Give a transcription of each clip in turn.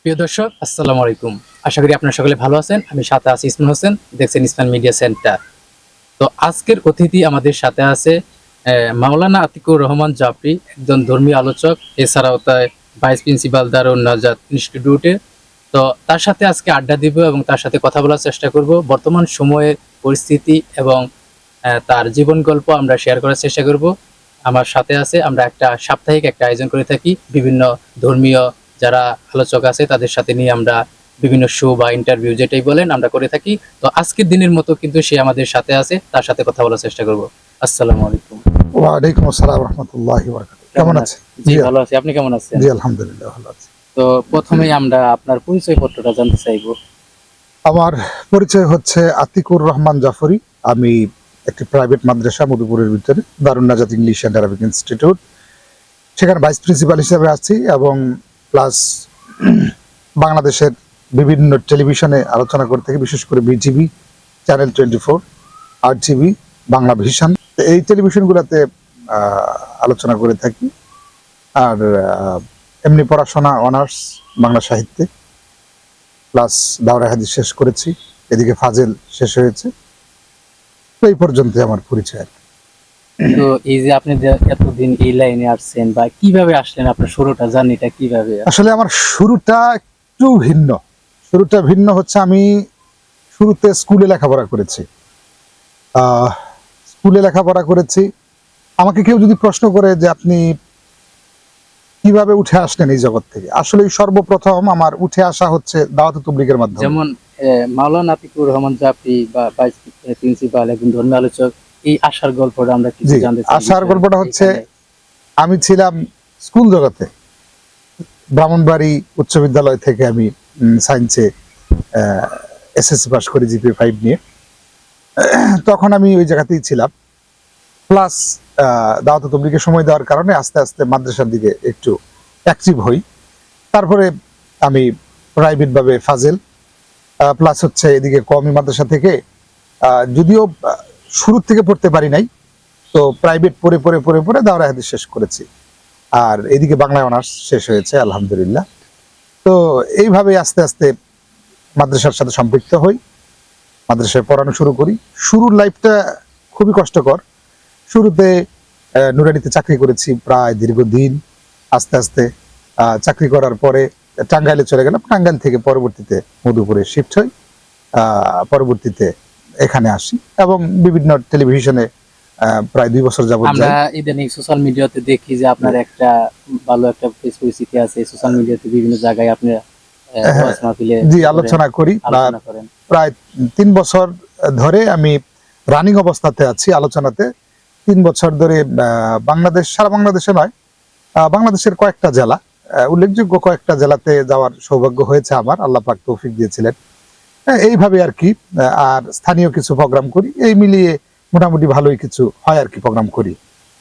প্রিয় দর্শক, আসসালামু আলাইকুম। আশা করি আপনারা সকলে ভালো আছেন। আমি সাথে আছি ইসমাইল হোসেন, দেখছেন ইসমাইল মিডিয়া সেন্টার। তো আজকের অতিথি আমাদের সাথে আছে মাওলানা আতিকুর রহমান জাফরি, একজন ধর্মীয় আলোচক, এছাড়াও তার ভাইস প্রিন্সিপাল দারুন নাজাত ইনস্টিটিউটে। তো তার সাথে আজকে আড্ডা দিব এবং তার সাথে কথা বলার চেষ্টা করব। বর্তমান সময়ের পরিস্থিতি এবং তার জীবন গল্প আমরা শেয়ার করার চেষ্টা করব। আমার সাথে আছে, আমরা একটা সাপ্তাহিক একটা আয়োজন করে থাকি। বিভিন্ন ধর্মীয় যারা আলোচক আছে তাদের সাথে নিয়ে আমরা বিভিন্ন শো বা ইন্টারভিউ যেটাই বলেন আমরা করে থাকি। তো আজকের দিনের মতো কিন্তু সে আমাদের সাথে আছে, তার সাথে কথা বলার চেষ্টা করব। আসসালামু আলাইকুম। ওয়ালাইকুম আসসালাম রহমতুল্লাহি ওয়া বারাকাতুহু। কেমন আছেন? জি, ভালো আছি। আপনি কেমন আছেন? জি আলহামদুলিল্লাহ ভালো আছি। তো প্রথমেই আমরা আপনার পরিচয় পত্রটা জানতে চাইবো। আমার পরিচয় হচ্ছে আতিকুর রহমান জাফরি। আমি একটি প্রাইভেট মাদ্রাসা মধুপুরের ভিতরে দারুন নাজাত ইংলিশ অ্যান্ড আরবিক ইনস্টিটিউট, সেখানে ভাইস প্রিন্সিপাল হিসেবে আছি এবং প্লাস বাংলাদেশের বিভিন্ন টেলিভিশনে আলোচনা করে থাকি, বিশেষ করে BTV, channel 24, RTV, Bangla vision, এই টেলিভিশনগুলোতে আলোচনা করে থাকি। আর এমনি পড়াশোনা অনার্স বাংলা সাহিত্যে, প্লাস দাওরা হাদিস শেষ করেছি, এদিকে ফাজেল শেষ হয়েছে। তো এই পর্যন্ত আমার পরিচয়। তো এই যে আপনি যে এতদিন এই লাইনে আসছেন বা কিভাবে আসলেন, আপনার শুরুটা জার্নিটা কিভাবে? আসলে আমার শুরুটা একটু ভিন্ন। শুরুটা ভিন্ন হচ্ছে, আমি শুরুতে স্কুলে লেখাপড়া করেছি। স্কুলে লেখাপড়া করেছি। আমাকে কেউ যদি প্রশ্ন করে যে আপনি কিভাবে উঠে আসলেন এই জগৎ থেকে, আসলে সর্বপ্রথম আমার উঠে আসা হচ্ছে দাওয়াতে তাবলীগের মাধ্যমে। যেমন মাওলানা আতিকুর রহমান জাফরি বা ভাইস প্রিন্সিপাল, একজন ধর্মীয় আলোচক, এই আশার গল্পটা আমরা কিছু জানতে চাই। আশার গল্পটা হচ্ছে, আমি ছিলাম স্কুল জগতে, ব্রাহ্মণবাড়ি উচ্চ বিদ্যালয় থেকে আমি সায়েন্সে SSC পাস করি GPA 5 নিয়ে। তখন আমি ওই জায়গাতেই ছিলাম। প্লাস দাওয়াতে তাবলীগে সময় দেওয়ার কারণে আস্তে আস্তে মাদ্রাসার দিকে একটু অ্যাক্টিভ হই। তারপরে আমি প্রাইভেট ভাবে ফাজেল, প্লাস হচ্ছে এদিকে কওমি মাদ্রাসা থেকে, যদিও শুরু থেকে পড়তে পারি নাই, তো প্রাইভেট পড়ে পড়ে পড়ে পড়ে দাওরা হাদিস শেষ করেছি। আর এদিকে বাংলায় অনার্স শেষ হয়েছে আলহামদুলিল্লাহ। তো এইভাবে আস্তে আস্তে মাদ্রাসার সাথে সম্পৃক্ত হই, মাদ্রাসায় পড়ানো শুরু করি। শুরুর লাইফটা খুবই কষ্টকর। শুরুতে নুরানিতে চাকরি করেছি প্রায় দীর্ঘদিন। আস্তে আস্তে চাকরি করার পরে টাঙ্গাইলে চলে গেলাম। টাঙ্গাইল থেকে পরবর্তীতে মধুপুরে শিফট হই। পরবর্তীতে এখানে আসি এবং বিভিন্ন টেলিভিশনে প্রায় 2 বছর যাবত আমরা ইদানিং সোশ্যাল মিডিয়াতে দেখি যে আপনার একটা ভালো একটা ফেস পরিচিতি আছে। সোশ্যাল মিডিয়াতে বিভিন্ন জায়গায় আপনি ওয়াজ মাহফিলে জি আলোচনা করি। প্রায় 3 বছর ধরে আমি রানিং অবস্থাতে আছি আলোচনাতে। 3 বছর ধরে বাংলাদেশ, সারা বাংলাদেশে নয়, বাংলাদেশের কয়েকটা জেলা, উল্লেখযোগ্য কয়েকটা জেলাতে যাওয়ার সৌভাগ্য হয়েছে আমার, আল্লাহ পাক তৌফিক দিয়েছিলেন। এইভাবে আর কি। আর স্থানীয় কিছু প্রোগ্রাম করি, এই মিলিয়ে মোটামুটি ভালোই কিছু হয় আর কি প্রোগ্রাম করি।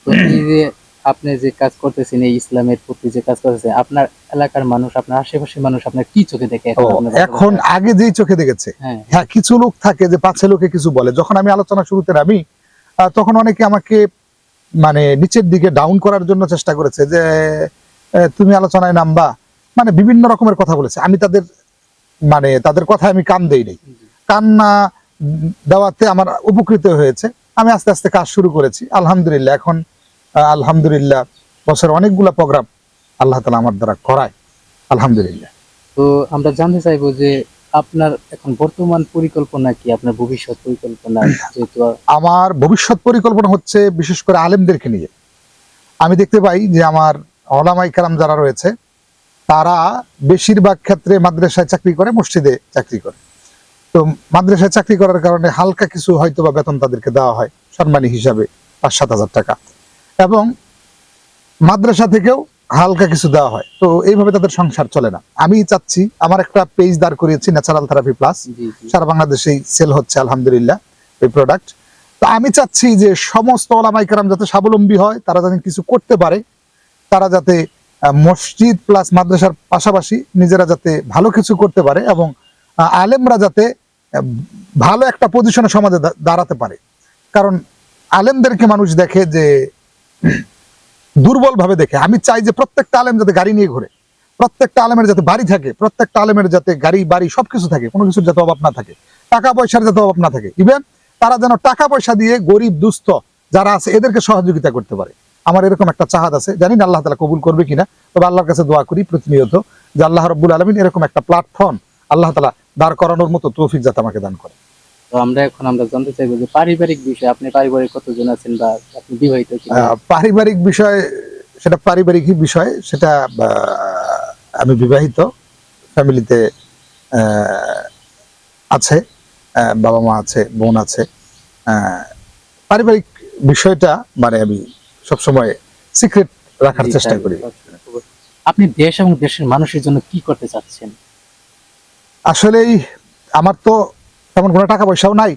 তো এই যে আপনি যে কাজ করতেছেন, এই ইসলামের প্রতি যে কাজ করতেছেন, আপনার এলাকার মানুষ, আপনার আশেপাশের মানুষ আপনার কি চোখে দেখে এখন? আগে যেই চোখে দেখেছে, হ্যাঁ কিছু লোক থাকে যে পাছে লোকে কিছু বলে। যখন আমি আলোচনা শুরুতে নামি, তখন অনেকে আমাকে মানে নিচের দিকে ডাউন করার জন্য চেষ্টা করেছে, যে তুমি আলোচনায় নামবা, মানে বিভিন্ন রকমের কথা বলেছে। আমি তাদের কথায় আমি কান দেই নাই। কান না দেওয়াতে আমার উপকৃত হয়েছে। আমি আস্তে আস্তে কাজ শুরু করেছি আলহামদুলিল্লাহ। এখন আলহামদুলিল্লাহ বছর অনেকগুলা প্রোগ্রাম আল্লাহ তাআলা আমার দ্বারা করায় আলহামদুলিল্লাহ। তো আমরা জানতে চাইবো যে আপনার এখন বর্তমান পরিকল্পনা কি, আপনার ভবিষ্যৎ পরিকল্পনা? যেহেতু আমার ভবিষ্যৎ পরিকল্পনা হচ্ছে বিশেষ করে আলেমদেরকে নিয়ে। আমি দেখতে পাই যে আমার ওলামায়ে কেরাম যারা রয়েছে, তারা বেশিরভাগ ক্ষেত্রে মাদ্রাসায় চাকরি করে, মসজিদে চাকরি করে। তো মাদ্রাসায় চাকরি করার কারণে হালকা কিছু হয়তো বা বেতন তাদেরকে দেওয়া হয় সম্মানী হিসাবে 5-7 হাজার টাকা, এবং মাদ্রাসা থেকেও হালকা কিছু দেওয়া হয়। তো এইভাবে তাদের সংসার চলে না। আমি চাচ্ছি, আমার একটা পেজ দাঁড় করিয়েছি ন্যাচারাল থেরাপি প্লাস, সারা বাংলাদেশেই সেল হচ্ছে আলহামদুলিল্লাহ এই প্রোডাক্ট। তো আমি চাচ্ছি যে সমস্ত ওলামায়ে কেরাম যাতে স্বাবলম্বী হয়, তারা যাতে কিছু করতে পারে, তারা যাতে মসজিদ প্লাস মাদ্রাসার পাশাপাশি নিজেরা যাতে ভালো কিছু করতে পারে, এবং আলেমরা যাতে ভালো একটা পজিশনে সমাজে দাঁড়াতে পারে। কারণ আলেমদেরকে মানুষ দেখে যে দুর্বল ভাবে দেখে। আমি চাই যে প্রত্যেকটা আলেম যাতে গাড়ি নিয়ে ঘুরে, প্রত্যেকটা আলেমের যাতে বাড়ি থাকে, প্রত্যেকটা আলেমের যাতে গাড়ি বাড়ি সবকিছু থাকে, কোনো কিছুর যাতে অভাব না থাকে, টাকা পয়সার যাতে অভাব না থাকে, ইভেন তারা যেন টাকা পয়সা দিয়ে গরিব দুস্থ যারা আছে এদেরকে সহযোগিতা করতে পারে। আমার এরকম একটা চাহাত আছে, জানি না আল্লাহ তাআলা কবুল করবে কিনা, তবে আল্লাহর কাছে দোয়া করি প্রতিনিয়ত যে আল্লাহ রাব্বুল আলামিন এরকম একটা প্ল্যাটফর্ম আল্লাহ তাআলা দাঁড় করানোর মতো তৌফিক যাতে আমাকে দান করে। তো আমরা জানতে চাইবো যে পারিবারিক বিষয়, আপনি পারিবারিক কতজন আছেন বা আপনি বিবাহিত কিনা? পারিবারিক বিষয়, সেটা পারিবারিকই বিষয়, সেটা আমি বিবাহিত, ফ্যামিলিতে আছে, বাবা মা আছে, বোন আছে। পারিবারিক বিষয়টা মানে আমি সবসময় সিক্রেট রাখার জি, চেষ্টা তাই। করি। আপনি দেশ এবং দেশের মানুষের জন্য কি করতে চাচ্ছেন? আসলেই আমার তো তেমন কোনো টাকা পয়সাও নাই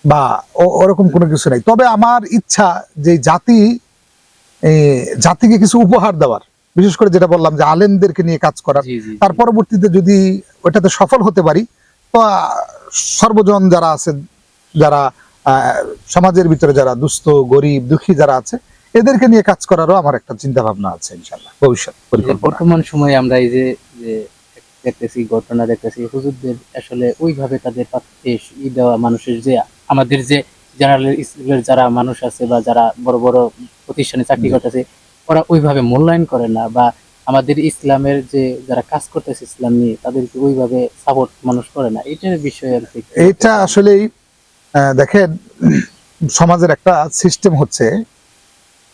বা ওরকম কোনো কিছু নাই, তবে আমার ইচ্ছা যে জাতিকে কিছু উপহার দেওয়ার, বিশেষ করে যেটা বললাম যে আলেমদেরকে নিয়ে কাজ করার। জি, জি, তার পরবর্তীতে যদি ওটাতে সফল হতে পারি তো সর্বজন যারা আছে, যারা সমাজের ভিতরে যারা দুস্থ গরিব দুঃখী যারা আছে এদেরকে নিয়ে কাজ করারও আমার একটা চিন্তা ভাবনা আছে ইনশাআল্লাহ, ভবিষ্যৎ যে পরিকল্পনা। বর্তমান সময়ে আমরা এই যে যে দেখতেছি, ঘটনা দেখতেছি, হুজুরদের আসলে ওইভাবে তাদের পাচ্ছে ই দেওয়া, মানুষের যে আমাদের যে জেনারেল স্কুলের যারা মানুষ আছে বা যারা বড় বড় প্রতিষ্ঠানে চাকরি জি। করতেছে, ওরা ওইভাবে মূল্যায়ন করে না, বা আমাদের ইসলামের যে যারা কাজ করতেছে ইসলাম নিয়ে তাদেরকে ওইভাবে সাপোর্ট মানুষ করে না। এটার বিষয়ে আর কি এটা আসলেই দেখেন, সমাজের একটা সিস্টেম হচ্ছে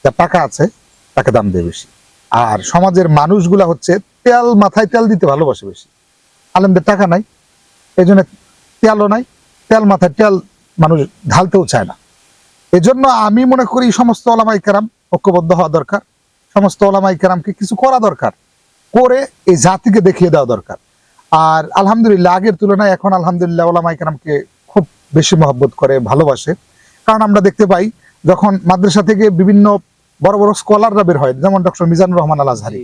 যা টাকা আছে তাকে দাম দেয় বেশি, আর সমাজের মানুষগুলা হচ্ছে তেল মাথায় তেল দিতে ভালোবাসে বেশি। আলেমদের টাকা নাই, এই জন্য তেলও নাই, তেল মাথায় তেল মানুষ ঢালতেও চায় না। এজন্য আমি মনে করি সমস্ত ওলামায়ে কেরাম ঐক্যবদ্ধ হওয়া দরকার, সমস্ত ওলামায়ে কেরামকে কিছু করা দরকার, করে এই জাতিকে দেখিয়ে দেওয়া দরকার। আর আলহামদুলিল্লাহ আগের তুলনায় এখন আলহামদুলিল্লাহ ওলামায়ে কেরামকে খুব বেশি মহব্বত করে, ভালোবাসে। কারণ আমরা দেখতে পাই যখন মাদ্রাসা থেকে বিভিন্ন বড় বড় স্কলাররা বের হয়, যেমন ডক্টর মিজানুর রহমান আল আজহারি,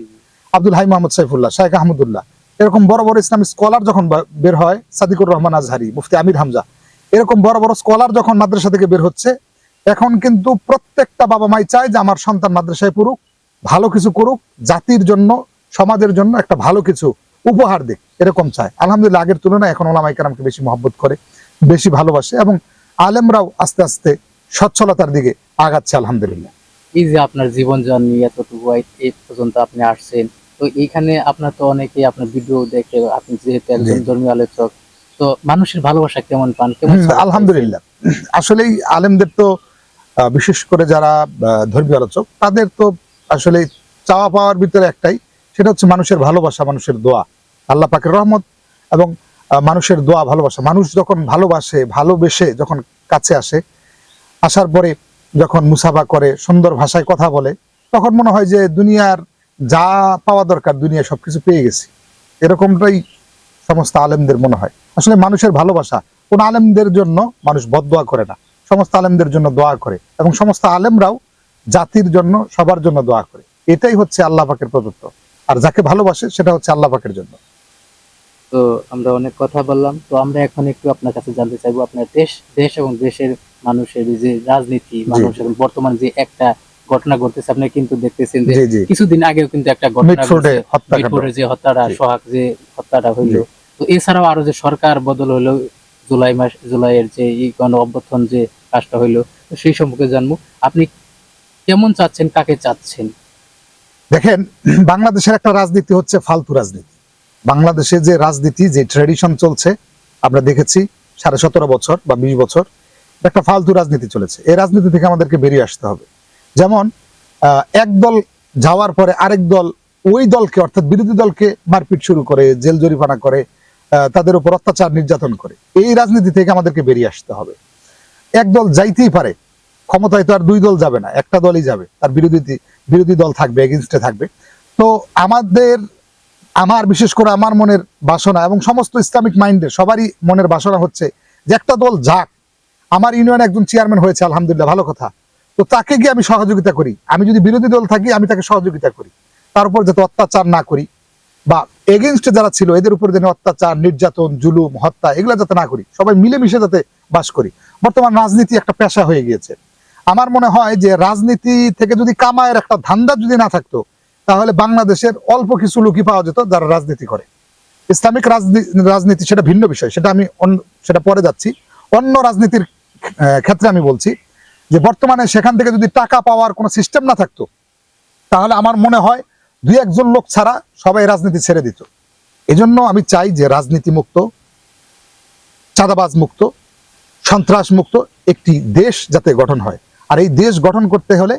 আব্দুল হাই মোহাম্মদ সাইফুল্লাহ, শাইখ আহমদুল্লাহ, এরকম বড় বড় ইসলামী স্কলার যখন বের হয়, সাদিকুর রহমান আজহারি, মুফতি আমির হামজা, এরকম বড় বড় স্কলার যখন মাদ্রাসা থেকে বের হচ্ছে, এখন কিন্তু প্রত্যেকটা বাবা মাই চায় যে আমার সন্তান মাদ্রাসায় পড়ুক, ভালো কিছু করুক, জাতির জন্য সমাজের জন্য একটা ভালো কিছু উপহার দিক, এরকম চায়। আলহামদুলিল্লাহ আগের তুলনায় এখন ওলামায়ে কেরামকে বেশি মহব্বত করে, বেশি ভালোবাসে, এবং আলেমরাও আস্তে আস্তে সচ্ছলতার দিকে আগাচ্ছে আলহামদুলিল্লাহ। এই যে আপনার জীবন জার্নি এতটুকু এই পর্যন্ত আপনি আসছেন, তো এইখানে আপনার তো অনেকেই আপনার ভিডিও দেখে, আপনি যেহেতু একজন জি। ধর্মীয় আলোচক, তো মানুষের ভালোবাসা কেমন পান, কেমন সাড়া আলহামদুলিল্লাহ, আসলেই আলেমদের তো বিশেষ করে যারা ধর্মীয় আলোচক তাদের তো আসলে চাওয়া পাওয়ার ভিতরে একটাই, সেটা হচ্ছে মানুষের ভালোবাসা, মানুষের দোয়া, আল্লাহ পাকের রহমত এবং মানুষের দোয়া ভালোবাসা। মানুষ যখন ভালোবাসে, ভালোবেসে যখন কাছে আসে, আসার পরে যখন মুসাফা করে, সুন্দর ভাষায় কথা বলে, তখন মনে হয় যে দুনিয়ার যা পাওয়া দরকার দুনিয়া সবকিছু পেয়ে গেছি, এরকমটাই সমস্ত আলেমদের মনে হয়। আসলে মানুষের ভালোবাসা, কোন আলেমদের জন্য মানুষ বদদোয়া করে না, সমস্ত আলেমদের জন্য দোয়া করে, এবং সমস্ত আলেমরাও জাতির জন্য সবার জন্য দোয়া করে। এটাই হচ্ছে আল্লাহ পাকের প্রদত্ত, আর যাকে ভালোবাসে সেটা হচ্ছে আল্লাহ পাকের জন্য। তো আমরা অনেক কথা বললাম, তো আমরা এখন একটু আপনার কাছে জানতে চাইবো আপনার দেশ এবং দেশের মানুষের যে রাজনীতি, মানুষ এখন বর্তমান যে একটা ঘটনা ঘটতেছে, আপনি কিন্তু দেখতেছেন যে জি জি, কিছুদিন আগেও কিন্তু একটা ঘটনা মিটফোর্ডে ঘটছে, হত্যাকাণ্ড। মিরপুরে যে হত্যাটা, জি। সোহাগ যে হত্যাটা হইলো। জি। তো এছাড়াও আরো যে সরকার বদল হইলো, জুলাইয়ের যে এই গণ অভ্যুত্থান যে কাজটা হইলো, তো সেই সম্পর্কে জানবো। আপনি কেমন চাচ্ছেন, কাকে চাচ্ছেন? দেখেন, বাংলাদেশের একটা রাজনীতি হচ্ছে ফালতু রাজনীতি। বাংলাদেশে যে রাজনীতি, যে ট্রেডিশন চলছে আমরা দেখেছি 17.5 বছর বা 20 বছর, একটা ফালতু রাজনীতি চলেছে। এই রাজনীতি থেকে আমাদেরকে বেরিয়ে আসতে হবে। যেমন এক দল যাওয়ার পরে আরেক দল ওই দলকে, অর্থাৎ বিরোধী দলকে মারপিট শুরু করে, জেল জরিমানা করে, তাদের উপর অত্যাচার নির্যাতন করে। এই রাজনীতি থেকে আমাদেরকে বেরিয়ে আসতে হবে। এক দল যাইতেই পারে, ক্ষমতায় তো আর দুই দল যাবে না, একটা দলই যাবে, তার বিরোধী দল থাকবে, এগেইনস্টে থাকবে। তো আমার বিশেষ করে আমার মনের বাসনা এবং সমস্ত ইসলামিক মাইন্ডের সবারই মনের বাসনা হচ্ছে যে একটা দল যাক। আমার ইউনিয়নে একজন চেয়ারম্যান হয়েছে আলহামদুলিল্লাহ, ভালো কথা, তো তাকে গিয়ে আমি সহযোগিতা করি। আমি যদি বিরোধী দল থাকি আমি তাকে সহযোগিতা করি, তার উপর যাতে অত্যাচার না করি, বা এগেইনস্টে যারা ছিল এদের উপর যেন অত্যাচার, নির্যাতন, জুলুম, হত্যা এগুলো যাতে না করি, সবাই মিলেমিশে যাতে বাস করি। বর্তমান রাজনীতি একটা পেশা হয়ে গিয়েছে। আমার মনে হয় যে রাজনীতি থেকে যদি কামায়ের একটা ধান্দা যদি না থাকতো, তাহলে বাংলাদেশের অল্প কিছু লোকই পাওয়া যেত যারা রাজনীতি করে। ইসলামিক রাজনীতি সেটা ভিন্ন বিষয়, সেটা আমি সেটা পরে যাচ্ছি। অন্য রাজনীতির ক্ষেত্রে আমি বলছি যে বর্তমানে সেখান থেকে যদি টাকা পাওয়ার কোনো সিস্টেম না থাকতো, তাহলে আমার মনে হয় দুই একজন লোক ছাড়া সবাই রাজনীতি ছেড়ে দিত। এজন্য আমি চাই যে রাজনীতি মুক্ত, চাঁদাবাজ মুক্ত, সন্ত্রাস মুক্ত একটি দেশ যাতে গঠন হয়। আর এই দেশ গঠন করতে হলে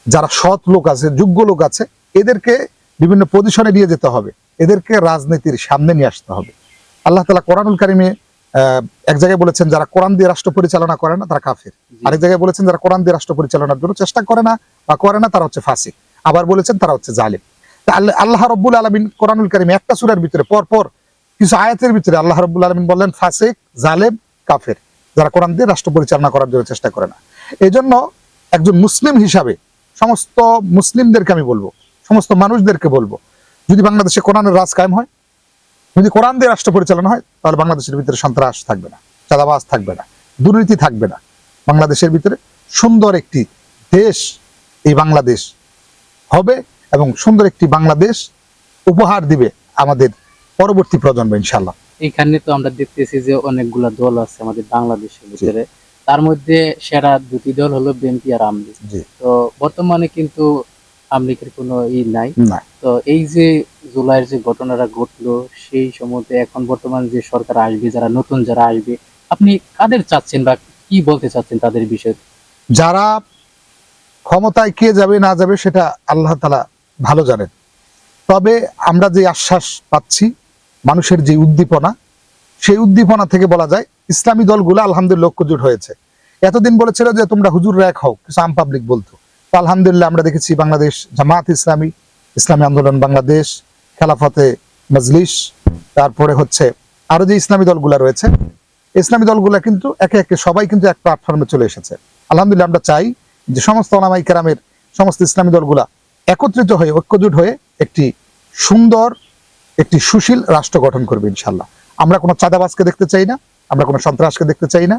যারা সৎ লোক আছে, যোগ্য লোক আছে, এদেরকে বিভিন্ন পজিশনে নিয়ে যেতে হবে, এদেরকে রাজনীতির সামনে নিয়ে আসতে হবে। আল্লাহ তাআলা কোরআনুল কারিমে এক জায়গায় বলেছেন যারা কোরআন দিয়ে রাষ্ট্র পরিচালনা করে না তারা কাফের। আরেক জায়গায় বলেছেন যারা কোরআন দিয়ে রাষ্ট্র পরিচালনার জন্য চেষ্টা করে না বা করে না তারা হচ্ছে ফাসিক। আবার বলেছেন তারা হচ্ছে জালিম। তা আল্লাহ রাব্বুল আলামিন কোরআনুল কারিমে একটা সূরার ভিতরে পরপর কিছু আয়াতের ভিতরে আল্লাহ রাব্বুল আলামিন বললেন ফাসিক, জালেম, কাফের, যারা কোরআন দিয়ে রাষ্ট্র পরিচালনা করার জন্য চেষ্টা করে না। এজন্য একজন মুসলিম হিসাবে সমস্ত মুসলিমদেরকে আমি বলবো, সমস্ত মানুষদেরকে বলবো, যদি বাংলাদেশে কোরআনের রাজ কায়েম হয়, যদি কোরআন দিয়ে রাষ্ট্র পরিচালনা হয়, তাহলে বাংলাদেশের ভিতরে সন্ত্রাস থাকবে না, চাঁদাবাজ থাকবে না, দুর্নীতি থাকবে না। বাংলাদেশের ভিতরে সুন্দর একটি দেশ এই বাংলাদেশ হবে এবং সুন্দর একটি বাংলাদেশ উপহার দিবে আমাদের পরবর্তী প্রজন্ম ইনশাআল্লাহ। এখানে তো আমরা দেখতেছি যে অনেকগুলা দল আছে আমাদের বাংলাদেশের ভিতরে, তার মধ্যে সেরা দুটি দল হলো বিএনপি আর আওয়ামী লীগ। তো বর্তমানে কিন্তু আওয়ামী লীগের কোনো নাই। তো এই যে জুলাইয়ের যে ঘটনাটা ঘটলো সেই সম্বন্ধে এখন বর্তমান যে সরকার আসবে, যারা নতুন যারা আসবে, আপনি কাদের চাচ্ছেন বা কি বলতে চাচ্ছেন তাদের বিষয়ে? যারা ক্ষমতায় কে যাবে না যাবে সেটা আল্লাহ তাআলা ভালো জানেন। তবে আমরা যে আশ্বাস পাচ্ছি, মানুষের যে উদ্দীপনা, সেই উদ্দীপনা থেকে বলা যায় ইসলামী দলগুলো আলহামদুলিল্লাহ ঐক্যজোট হয়েছে। এতদিন বলেছিল যে তোমরা হুজুররা এক হও, কিছু আম পাবলিক বলতো। তো আলহামদুলিল্লাহ আমরা দেখেছি বাংলাদেশ জামাত ইসলামী, ইসলামী আন্দোলন বাংলাদেশ, খেলাফতে মজলিস, তারপরে হচ্ছে আরো যে ইসলামী দলগুলা রয়েছে, ইসলামী দলগুলা কিন্তু একে একে সবাই কিন্তু এক প্ল্যাটফর্মে চলে এসেছে। আলহামদুলিল্লাহ আমরা চাই যে সমস্ত ওলামায়ে কেরামের সমস্ত ইসলামী দলগুলা একত্রিত হয়ে ঐক্যজোট হয়ে একটি সুন্দর, একটি সুশীল রাষ্ট্র গঠন করবে ইনশাআল্লাহ। আমরা কোনো চাঁদাবাজকে দেখতে চাই না, আমরা কোনো সন্ত্রাসকে দেখতে চাই না।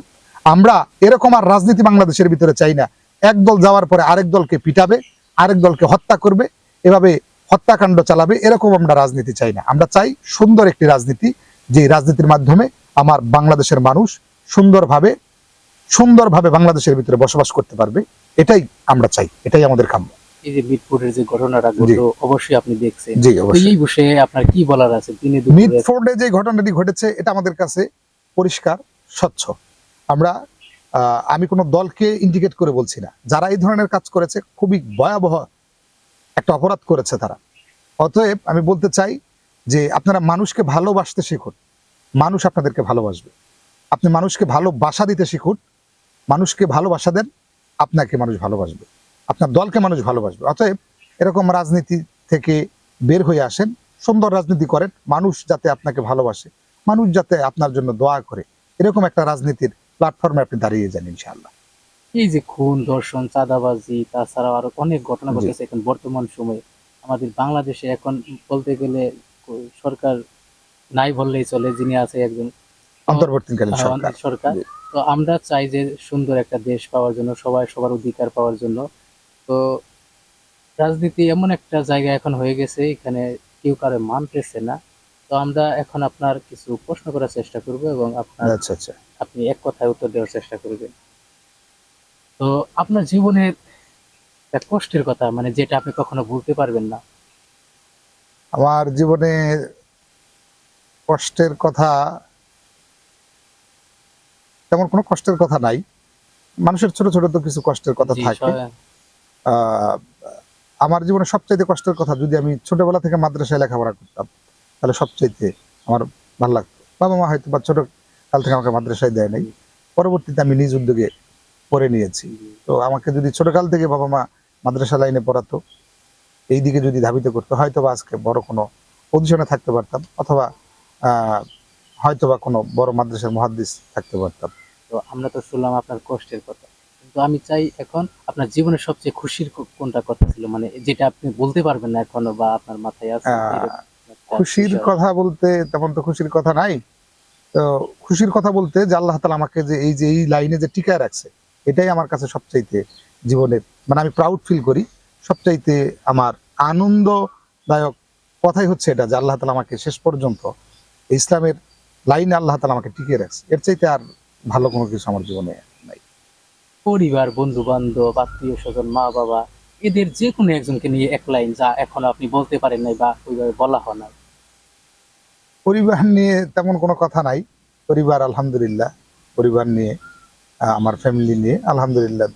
আমরা এরকম আর রাজনীতি বাংলাদেশের ভিতরে চাই না, এক দল যাওয়ার পরে আরেক দলকে পিটাবে, আরেক দলকে হত্যা করবে, এভাবে হত্যাকাণ্ড চালাবে, এরকম আমরা রাজনীতি চাই না। আমরা চাই সুন্দর একটি রাজনীতি, যে রাজনীতির মাধ্যমে আমার বাংলাদেশের মানুষ সুন্দরভাবে বাংলাদেশের ভিতরে বসবাস করতে পারবে। এটাই আমরা চাই, এটাই আমাদের কাম্য। এই যে মিটফোর্ডের যে ঘটনাটা ঘটলো, অবশ্যই আপনি দেখছেন। জি, অবশ্যই। এই বিষয়ে আপনার কি বলার আছে? মিটফোর্ডে যে ঘটনাটি ঘটেছে এটা আমাদের কাছে পরিষ্কার, স্বচ্ছ। আমি কোনো দলকে ইন্ডিকেট করে বলছি না, যারা এই ধরনের কাজ করেছে খুবই ভয়াবহ একটা অপরাধ করেছে তারা। অতএব আমি বলতে চাই যে আপনারা মানুষকে ভালোবাসতে শিখুন, মানুষ আপনাদেরকে ভালোবাসবে। আপনি মানুষকে ভালোবাসা দিতে শিখুন, মানুষকে ভালোবাসা দেন, আপনাকে মানুষ ভালোবাসবে, আপনার দলকে মানুষ ভালোবাসবে। অতএব এরকম রাজনীতি থেকে বের হয়ে আসেন, সুন্দর রাজনীতি করেন, মানুষ যাতে আপনাকে ভালোবাসে, মানুষ যাতে আপনার জন্য দোয়া করে, এরকম একটা রাজনীতির প্ল্যাটফর্মে আপনি দাঁড়িয়ে যান ইনশাআল্লাহ। এই যে খুন, ধর্ষণ, চাঁদাবাজি, তাছাড়াও আরো অনেক ঘটনা ঘটেছে এখন বর্তমান সময়ে আমাদের বাংলাদেশে। এখন বলতে গেলে সরকার নাই বললেই চলে, যিনি আছে একজন অন্তর্বর্তীকালীন সরকার। তো আমরা চাই যে সুন্দর একটা দেশ পাওয়ার জন্য, সবাই সবার অধিকার পাওয়ার জন্য। তো রাজনীতি এমন একটা জায়গা এখন হয়ে গেছে, এখানে কেউ কারো মানতেছে না। তো আমরা এখন আপনার কিছু প্রশ্ন করার চেষ্টা করব এবং আপনি এক কথায় উত্তর দেওয়ার চেষ্টা করবেন। তো আপনার জীবনের একটা কষ্টের কথা, মানে যেটা আপনি কখনো ভুলতে পারবেন না। আমার জীবনে কষ্টের কথা তেমন কোনো কষ্টের কথা নাই। মানুষের ছোট ছোট তো কিছু কষ্টের কথা থাকে। আমার জীবনে সবচাইতে কষ্টের কথা, যদি আমি ছোটবেলা থেকে মাদ্রাসায় লেখাপড়া করতাম তাহলে সবচাইতে আমার ভালো লাগতো। বাবা মা হয়তো বা ছোট কাল থেকে আমাকে মাদ্রাসায় দেয় নাই, পরবর্তীতে আমি নিজ উদ্যোগে পড়ে নিয়েছি। তো আমাকে যদি ছোটকাল থেকে বাবা মা মাদ্রাসা লাইনে পড়াতো, এই দিকে যদি ধাবিত করতো, হয়তো বা আজকে বড় কোনো পজিশনে থাকতে পারতাম, অথবা হয়তো বা কোনো বড় মাদ্রাসার মুহাদ্দিস থাকতে পারতাম। তো আমরা তো শুনলাম আপনার কষ্টের কথা, কিন্তু আমি চাই এখন আপনার জীবনের সবচেয়ে খুশির কোনটা কথা ছিল, মানে যেটা আপনি বলতে পারবেন না এখনো বা আপনার মাথায় আছে? খুশির কথা বলতে তেমন তো খুশির কথা নাই। তো খুশির কথা বলতে যে আল্লাহ তাআলা আমাকে যে এই লাইনে যে টিকায় রাখছে, এটাই আমার কাছে সবচাইতে জীবনের, মানে আমি প্রাউড ফিল করি। সবচাইতে আমার আনন্দদায়ক কথাই হচ্ছে এটা যে আল্লাহ তাআলা আমাকে শেষ পর্যন্ত ইসলামের লাইনে আল্লাহ তাআলা আমাকে টিকিয়ে রাখছে। এর চাইতে আর ভালো কোনো কিছু আমার জীবনে নাই। পরিবার, বন্ধু বান্ধব, আত্মীয় স্বজন, মা বাবা, এদের যে কোনো একজনকে নিয়ে এক লাইন যা এখনো আপনি বলতে পারেন নাই বা ওইভাবে বলা হয় নাই। পরিবার নিয়ে তেমন কোনো কথা নাই। পরিবার আলহামদুলিল্লাহ, পরিবার নিয়ে আমার ফ্যামিলি নিয়ে আলহামদুলিল্লাহ,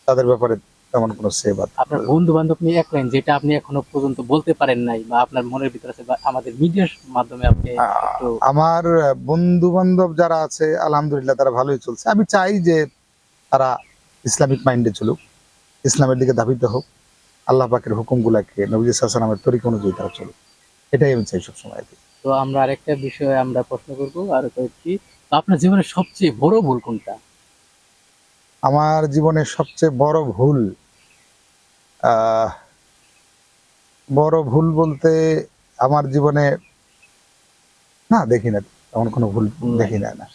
তাদের ব্যাপারে তেমন কোনো সেবা। আপনার বন্ধু বান্ধব নিয়ে এক লাইন যেটা আপনি এখনো পর্যন্ত বলতে পারেন নাই বা আপনার মনের ভিতরে আছে বা আমাদের মিডিয়ার মাধ্যমে আপনি একটু। আমার বন্ধু বান্ধব যারা আছে আলহামদুলিল্লাহ তারা ভালোই চলছে। আমি চাই যে তারা ইসলামিক মাইন্ডে চলুক, ইসলামের দিকে ধাবিত হোক, আল্লাহ পাকের হুকুমগুলাকে নবী সাল্লাল্লাহু আলাইহি ওয়াসাল্লামের তরিকা অনুযায়ী তারা চলুক, এটাই আমি চাই সবসময়। তো আমরা আরেকটা বিষয়ে আমরা প্রশ্ন করবো আর কয়েকটি। তো আপনার জীবনের সবচেয়ে বড় ভুল কোনটা? আমার জীবনের সবচেয়ে বড় ভুল, আহ বড় ভুল বলতে আমার জীবনে না দেখি না, এমন কোনো ভুল দেখি না। না,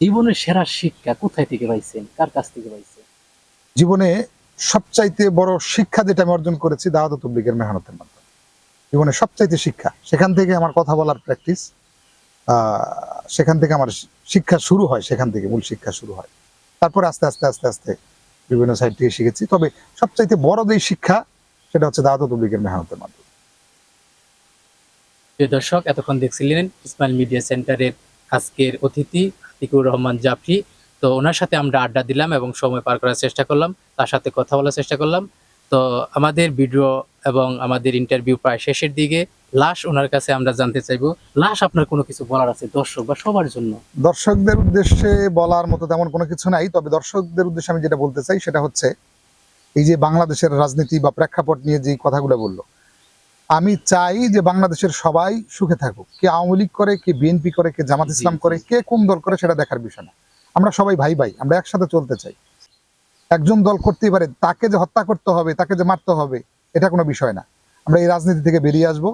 জীবনের সেরা শিক্ষা কোথায় থেকে পাইছেন, কার কাছ থেকে পাইছেন? জীবনে সবচাইতে বড় শিক্ষা যেটা আমি অর্জন করেছি দাওয়াত ও তাবলীগের মেহনতের মাধ্যমে। জীবনে সবচাইতে শিক্ষা, সেখান থেকে আমার কথা বলার প্র্যাকটিস, সেখান থেকে আমার শিক্ষা শুরু হয়, সেখান থেকে মূল শিক্ষা শুরু হয়। তারপরে আস্তে আস্তে আস্তে আস্তে বিভিন্ন সাইড থেকে শিখেছি। তবে সবচাইতে বড় যে শিক্ষা সেটা হচ্ছে দাওয়াত ও তাবলীগের মেহনতের মাধ্যমে। প্রিয় দর্শক, এতক্ষণ দেখছিলেন ইসমাইল মিডিয়া সেন্টারের আজকের অতিথি আতিকুর রহমান জাফরি। তো ওনার সাথে আমরা আড্ডা দিলাম এবং সময় পার করার চেষ্টা করলাম, তার সাথে কথা বলার চেষ্টা করলাম। তো আমাদের ভিডিও এবং আমাদের ইন্টারভিউ প্রায় শেষের দিকে। লাস্ট ওনার কাছে আমরা জানতে চাইবো, লাস্ট আপনার কোনো কিছু বলার আছে দর্শক বা সবার জন্য? দর্শকদের উদ্দেশ্যে বলার মতো তেমন কোনো কিছু নাই, তবে দর্শকদের উদ্দেশ্যে আমি যেটা বলতে চাই সেটা হচ্ছে এই যে বাংলাদেশের রাজনীতি বা প্রেক্ষাপট নিয়ে যে কথাগুলো বললো, আমি চাই যে বাংলাদেশের সবাই সুখে থাকুক। কে আওয়ামী লীগ করে, কে বিএনপি করে, কে জামাত ইসলাম করে, কে কোন দল করে সেটা দেখার বিষয় না। আমরা সবাই ভাই ভাই, আমরা একসাথে চলতে চাই। একজন দল করতেই পারে, তাকে যে হত্যা করতে হবে, তাকে যে মারতে হবে, এটা কোনো বিষয় না। আমরা এই রাজনীতি থেকে বেরিয়ে আসব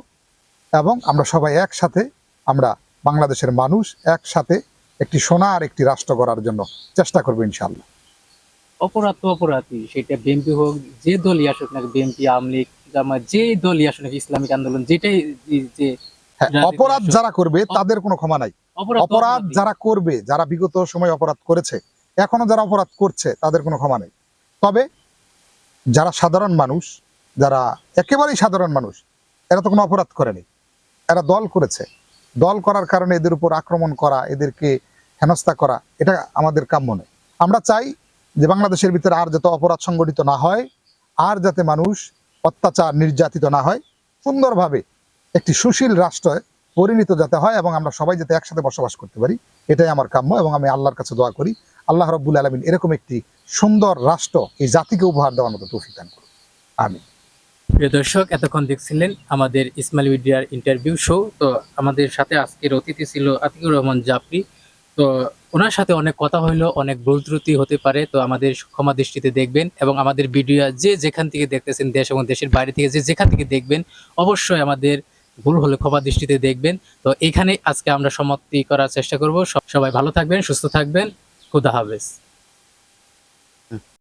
এবং আমরা সবাই একসাথে, আমরা বাংলাদেশের মানুষ একসাথে একটি সোনার একটি রাষ্ট্র গড়ার জন্য চেষ্টা করবো ইনশাআল্লাহ। অপরাধ তো অপরাধী, সেটা বিএনপি হোক, যে দলই আসুক না, বিএনপি, আওয়ামী লীগ, জামাত, যে দলই আসুক নাকি, ইসলামিক আন্দোলন, যেটাই যে হ্যাঁ, রাজনীতি অপরাধ আসুক, যারা করবে তাদের কোনো ক্ষমা নাই। অপরাধ তো অপরাধ অপরাধী। যারা করবে, যারা বিগত সময় অপরাধ করেছে, এখনো যারা অপরাধ করছে, তাদের কোনো ক্ষমা নেই। তবে যারা সাধারণ মানুষ, যারা একেবারেই সাধারণ মানুষ, এরা তো কোনো অপরাধ করেনি, এরা দল করেছে। দল করার কারণে এদের উপর আক্রমণ করা, এদেরকে হেনস্থা করা, এটা আমাদের কাম্য নয়। আমরা চাই যে বাংলাদেশের ভিতরে আর যাতে অপরাধ সংগঠিত না হয়, আর যাতে মানুষ অত্যাচার নির্যাতিত না হয়, সুন্দরভাবে একটি সুশীল রাষ্ট্রে পরিণত যাতে হয় এবং আমরা সবাই যাতে একসাথে বসবাস করতে পারি, এটাই আমার কাম্য। এবং আমি আল্লাহর কাছে দোয়া করি আল্লাহ রাব্বুল আলামিন এরকম একটি সুন্দর রাষ্ট্র এই জাতিকে উপহার দেওয়ার মতো তৌফিক দান করুন। আমিন। প্রিয় দর্শক, এতক্ষণ দেখছিলেন আমাদের ইসমাইল মিডিয়ার ইন্টারভিউ শো। তো আমাদের সাথে আজকের অতিথি ছিল আতিকুর রহমান জাফরি। তো ওনার সাথে অনেক কথা হইলো, অনেক ভুল ত্রুটি হতে পারে, তো আমাদের ক্ষমা দৃষ্টিতে দেখবেন এবং আমাদের ভিডিও যে যেখান থেকে দেখতেছেন, দেশ এবং দেশের বাইরে থেকে যে যেখান থেকে দেখবেন, অবশ্যই আমাদের ভুল হলে ক্ষমা দৃষ্টিতে দেখবেন। তো এখানে আজকে আমরা সমাপ্তি করার চেষ্টা করব। সবাই ভালো থাকবেন, সুস্থ থাকবেন। খুদা হাফেজ।